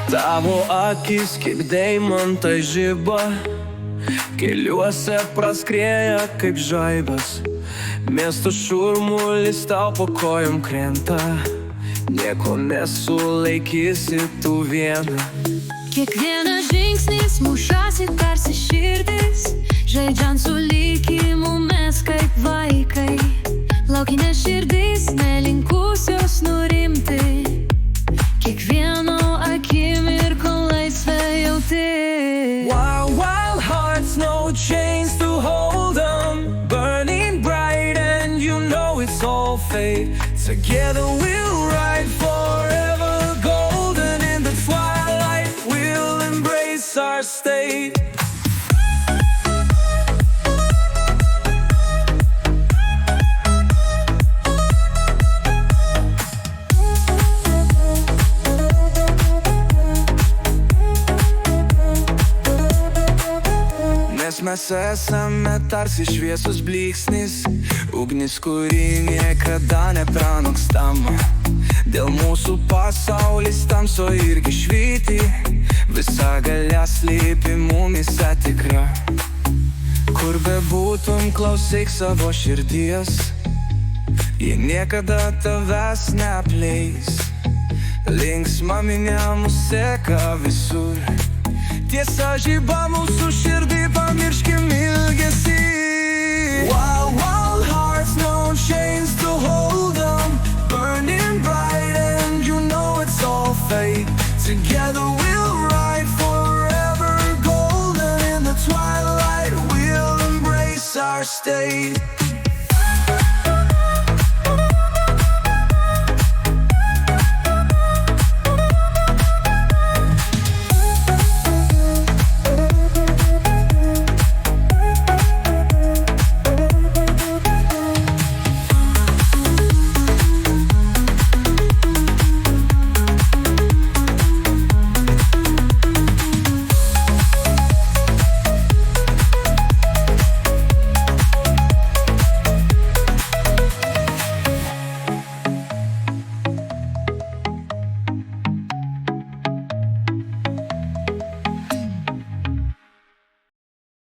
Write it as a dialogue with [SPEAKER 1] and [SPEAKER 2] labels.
[SPEAKER 1] Tavo akis kaip deimantai žiba, keliuose praskrieja kaip žaibas. Miesto šurmulis tau po kojom krenta, nieko nesulaikysi tu viena.
[SPEAKER 2] Kiekvienas žingsnis mušasi tarsi širdis, žaidžiant su likimu mes kaip vaikai. Laukinės širdys nelinkusios nurimti, kiekvieno akimirko laisvę jauti.
[SPEAKER 1] Wild, wild hearts, no chains to hold them, burning bright and you know it's all fate. Together we'll ride forever, golden in the twilight, we'll embrace our state. Nes mes esame tarsi šviesus blyksnis, ugnis, kuri niekada nepranokstama. Dėl mūsų pasaulis tamso irgi švyti, visa galia slypi mumyse tikra. Kur bebūtum, klausyk savo širdies, ji niekada tavęs neapleis. Linksma minia mus seka visur, tiesa žiba mūsų širdį, pamirškim ilgesį. Wild, wild hearts, no chains to hold them, burning bright and you know it's all fate. Together we'll ride forever, golden in the twilight, we'll embrace our state.